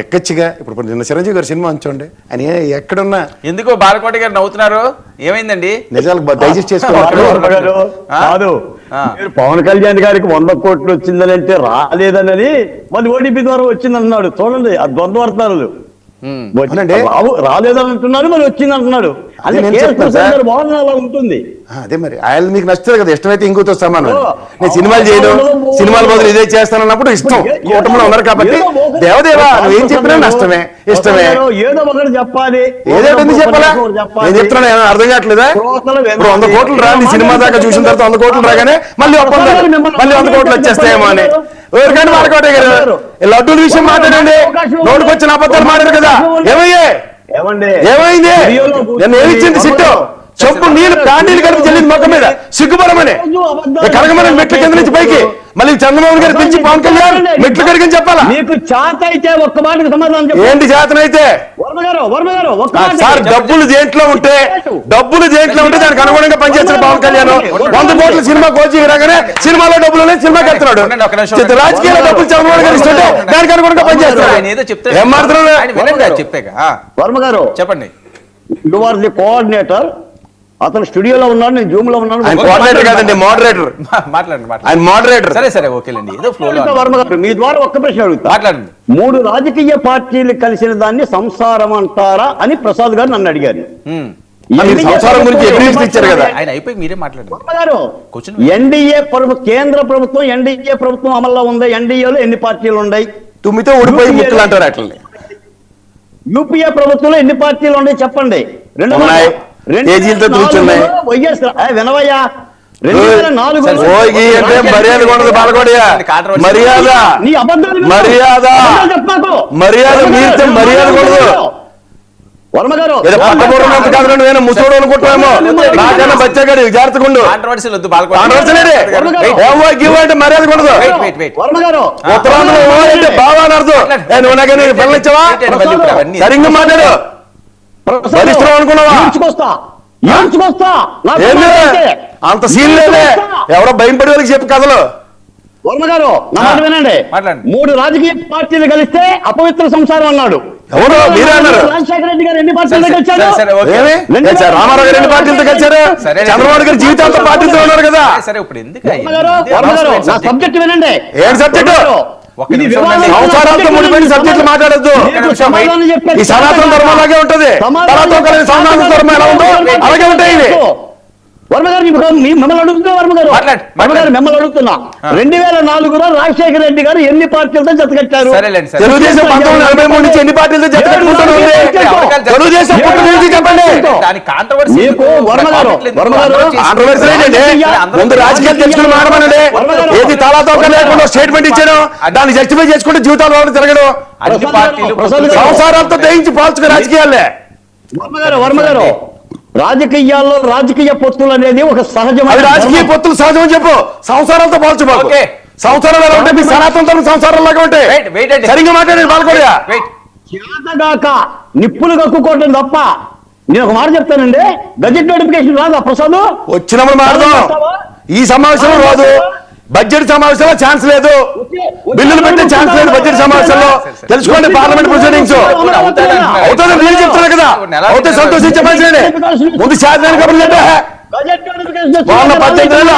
ఎక్కచ్చిగా ఇప్పుడు నిన్న చిరంజీవి గారి సినిమా ఉంచండి ఆయన ఎక్కడున్నా ఎందుకో బాలకోట గారు నవ్వుతున్నారు, ఏమైందండి? నిజాలు డైజెస్ట్ చేసుకోవాలి. పవన్ కళ్యాణ్ గారికి 100 కోట్లు వచ్చిందని అంటే రాలేదన్నది మళ్ళీ ఓటీపీ ద్వారా వచ్చిందన్నాడు. చూడండి ఆ ద్వంద్వార్థాలు. రాలేదని అంటున్నారు, మరి వచ్చింది అంటున్నాడు. అలా ఉంటుంది. అదే మరి ఆయన మీకు నచ్చుతుంది కదా, ఇష్టమైతే ఇంకోతో సమానం. నేను సినిమాలు చేయను, సినిమాల బదులు ఇదే చేస్తానన్నప్పుడు ఇష్టం. కూటమిలో ఉన్నారు కాబట్టి దేవదేవా నువ్వు ఏం చెప్పినా నష్టమే, ఇష్టమే. ఏదో ఒకటి చెప్పాలి. ఏదో ఎందుకు చెప్పాలా? నేను చెప్తున్నా, అర్థం కావట్లేదా? ఇప్పుడు 100 కోట్లు రాని సినిమా దాకా చూసిన తర్వాత 100 కోట్లు రాగానే మళ్ళీ ఒప్పందాలు, మళ్ళీ 100 కోట్లు వచ్చేస్తాయేమో అని. ఎవరికైనా బాలకోటే గారు లడ్డూల విషయం మాట్లాడండి, నోటికి వచ్చిన అబద్ధాలు మాట్లాడు కదా. ఏమైంది? నేను ఏమిచ్చింది సిట్టు చెప్పు, నీళ్ళు కాండీలు కలిపి చెల్లింది మొక్క మీద సిగ్గుపడమని కడగమని మెట్ల కింద నుంచి పైకి మళ్ళీ చంద్రబాబు గారు పిలిచి పవన్ కళ్యాణ్ మెట్లు కడిగని చెప్పాలా? మీకు చేత అయితే ఒక్క మాటకి సమాధానం ఏంటి చేతనైతే? సార్ డబ్బులు దేంట్లో ఉంటే దానికి అనుగుణంగా పనిచేస్తున్న పవన్ కళ్యాణ్ 100 కోట్ల సినిమా కోచింగ్ రాగానే సినిమాలో డబ్బులు సినిమాకి వెళ్తున్నాడు. రాజకీయాల డబ్బులు చంద్రబాబు గారు ఇస్తుంటే దానికి అనుగుణంగా పనిచేస్తున్నాడు. ఏం మాట్లాడుతున్నారు? వర్మ గారు చెప్పండి. You are the coordinator. అతను స్టూడియోలో ఉన్నాడు, నేను జూమ్ లో ఉన్నాను. కోఆర్డినేటర్ కాదండి, మోడరేటర్. ఆయన మోడరేటర్. సరే ఓకేలేండి. వర్మ గారు మీ ద్వారా ఒక్క ప్రశ్న అడుగుతా. మాట్లాడండి. 3 రాజకీయ పార్టీలు కలిసిన దాన్ని సంసారం అంటారా అని ప్రసాద్ గారు నన్ను అడిగారు. సంసారం గురించి ఎవిడెన్స్ ఇచ్చారు కదా. ఆయన అయిపోయి మీరే మాట్లాడండి. వర్మ గారు, ఎన్డీఏ కేంద్ర ప్రభుత్వం ఎన్డీఏ ప్రభుత్వం అమల్లో ఉంది. ఎన్డీఏలో ఎన్ని పార్టీలు ఉన్నాయి? తుమ్మితో ఊడిపోయి ముక్కలు అంటారు అట్లా. యూపీఏ ప్రభుత్వంలో ఎన్ని పార్టీలు ఉన్నాయి చెప్పండి. కేజీలతో కూర్చున్నాయి. వినవయ్యా, మర్యాద ఉండదు బాలకోడయ్య. మర్యాద మీరితే మర్యాద ఉండదు. వర్మ గారు పట్టబూరంత కాదు, నేను ముసోడు అనుకుంటామేమో. నాకన్నా బచ్చాగాడు జాగ్రత్తగా ఉండు. అంటే మర్యాద ఉండదు. వర్మ గారు ఉత్తరాంధ్రలో అంటే బావా అని అర్థం. నువ్వు నాకని పిల్లనిచ్చావా? సరిగ్గా మాట్లాడు. అనుకున్నావా? అంత సీన్ లేదే, ఎవరో భయం పడే వాళ్ళకి చెప్పు కథలు. వర్మ గారు నా మాట వినండి. 3 రాజకీయ పార్టీలు కలిస్తే అపవిత్ర సంసారం అన్నాడు. ఎవరు? మీరే అన్నారు. రాజశేఖర రెడ్డి గారు ఎన్ని పార్టీలతో కలిశారు? రామారావు గారు ఎన్ని పార్టీలతో కలిశారు? చంద్రబాబు గారు జీవితాంతో పార్టీలతో ఉన్నారు కదా. వర్మ గారు నా సబ్జెక్ట్ వినండి. ఏం సబ్జెక్టు? సంవత్సరాలతో ముడిపోయిన సబ్జెక్టులు మాట్లాడద్దు. ఈ సనాతన ధర్మం అలాగే ఉంటది. సనాతన ధర్మం ఎలా ఉందో అలాగే ఉంటాయి. వర్మ గారు మిమ్మల్ని అడుగుతున్నా. వర్మ గారు మిమ్మల్ని అడుగుతున్నా. 2004లో రాజశేఖర రెడ్డి గారు ఎన్ని పార్టీలతో జతకట్టారు? తెలుగుదేశం 1943 నుంచి ఎన్ని పార్టీలతో జతకట్టుకుంటారు? తెలుగుదేశం చెప్పండి. ముందు రాజకీయాలు తెలుసుకుని మాడమనండి. ఏది తలాతో లేకుండా స్టేట్మెంట్ ఇచ్చాను, దాన్ని జస్టిఫై చేసుకుంటే జీవితాలు తిరగడం. సంసారాలతో దయించి పాల్చుకునే రాజకీయాలే. వర్మ గారు రాజకీయాల్లో రాజకీయ పొత్తులు అనేది ఒక సహజమైన రాజకీయ పొత్తులు సహజం చెప్పు. సంసారాలతో పోల్చుకోవాలి. సంసారాలు ఎలా ఉంటాయి? మీ సనాతన సంసారాలాగా ఉంటాయి. సరిగ్గా మాట్లాడండి బాలకోడయ్య. చేతగాక నిప్పులు కక్కుకోవటం తప్ప. నేను ఒక మాట చెప్తానండి, గజెట్ నోటిఫికేషన్ రాదా ప్రసాద్? వచ్చినప్పుడు మాట్లాడదాం. ఈ సమావేశంలో రాదు. బడ్జెట్ సమావేశంలో ఛాన్స్ లేదు. బిల్లులు పెట్టే ఛాన్స్ లేదు బడ్జెట్ సమావేశంలో. తెలుసుకోండి పార్లమెంట్ ప్రొసీడింగ్స్. అవుతుంది నేను చెప్తున్నా కదా. అవుతే సంతోషించే మంచిది. ముందు శాసనానికి కబుర్లు చెప్పా. 18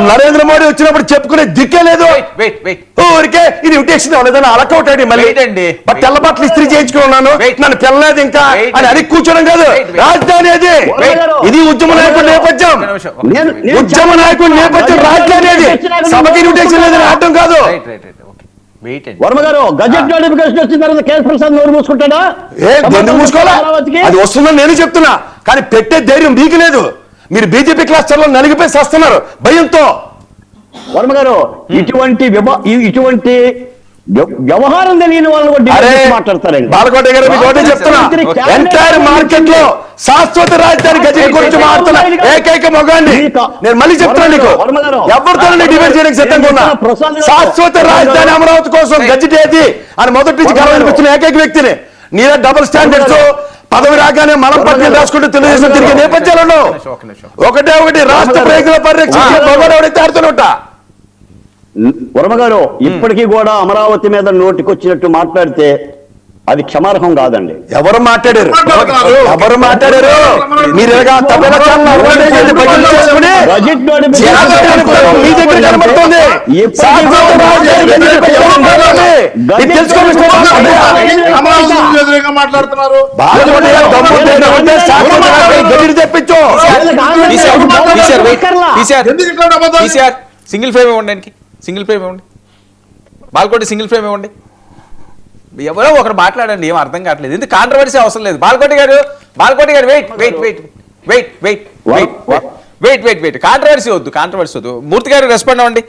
నరేంద్ర మోడీ వచ్చినప్పుడు చెప్పుకునే దిక్కే లేదు. ఊరికే ఇది ఇన్విటేషన్ అవ్వలేదని అలకౌటాడు. మళ్ళీ తెల్ల బట్టలు ఇస్త్రీ చేయించుకున్నాను, నన్ను తెల్లలేదు ఇంకా అని అడిగి కూర్చోడం కాదు. రాజధాని అది. ఇది ఉద్యమ నాయకుడి నేపథ్యం. ఉద్యమ నాయకుడి నేపథ్యం రాజధాని అది. సభకి ఇన్విటేషన్ లేదని అర్థం కాదు. వర్మ గారు గజెట్ నోటిఫికేషన్ వచ్చిన తర్వాత కేఎస్ ప్రసాద్ నోరు మూసుకుంటాడా? ఎందుకు మూసుకోవాలా? అది వస్తుందని నేను చెప్తున్నా, కానీ పెట్టే ధైర్యం మీకు లేదు. మీరు బీజేపీ క్లస్టర్లో నలిగిపోయి చేస్తున్నారు భయంతో. వర్మ గారు ఇటువంటి వ్యవహారం తెలియని వాళ్ళు మాట్లాడతారండి. బాలకోట గారు మీకు ఒకటే చెప్తున్నా, ఎంటైర్ మార్కెట్ లో శాశ్వత రాజధాని గజెట్ గురించి మాట్లాడుతున్న ఏకైక మొగాన్ని నేను మళ్ళీ చెప్తాను నీకు. ఎవరితో డిబేట్ చేయడానికి సిద్ధంగా ఉన్నా. శాశ్వత రాజధాని అమరావతి కోసం గజెట్ ఏది అని మొదటి నుంచి గర్వనిపిస్తున్న ఏకైక వ్యక్తిని. నీరే డబుల్ స్టాండర్డ్స్, పదవి రాగానే మనం పట్టిలు రాసుకుంటూ తెలుగుదేశం తిరిగే నేపథ్యాలను ఒకటి రాష్ట్ర ప్రయోజనాల పరిరక్షించే భగవానుడితే ఆడుతున్నట్ట. వర్మ గారు ఇప్పటికీ కూడా అమరావతి మీద నోటికొచ్చినట్టు మాట్లాడితే అది క్షమార్హం కాదండి. ఎవరు మాట్లాడారు మీరు ఇలాగా తమిళ ఛానల్ అడ్వర్టైజ్ చేసి బయటకు చేసుకుని బడ్జెట్ నోటిఫికేషన్ జనాభా మీ దగ్గర కనబడుతోంది. శాశ్వత రాజధాని గదిపై ఎవరు మాట్లాడాలి? ఇది తెలుసుకోవాలి. మాట్లాడుతున్నారు బాలకోటి గారు దమ్ముంటే ఉంటే శాశ్వత రాజధాని గదిని తెప్పించు. సింగిల్ ఫ్రేమ్ ఇవ్వండి, సింగిల్ ఫ్రేమ్ ఇవ్వండి, బాల్కోటి సింగిల్ ఫ్రేమ్ ఇవ్వండి. ఎవరో ఒకరు మాట్లాడండి, ఏం అర్థం కావట్లేదు. ఎందుకు కాంట్రవర్సీ అవసరం లేదు. బాల్కోటి గారు వెయిట్ కాంట్రవర్సీ వద్దు. మూర్తి గారు రెస్పాండ్ అవ్వండి.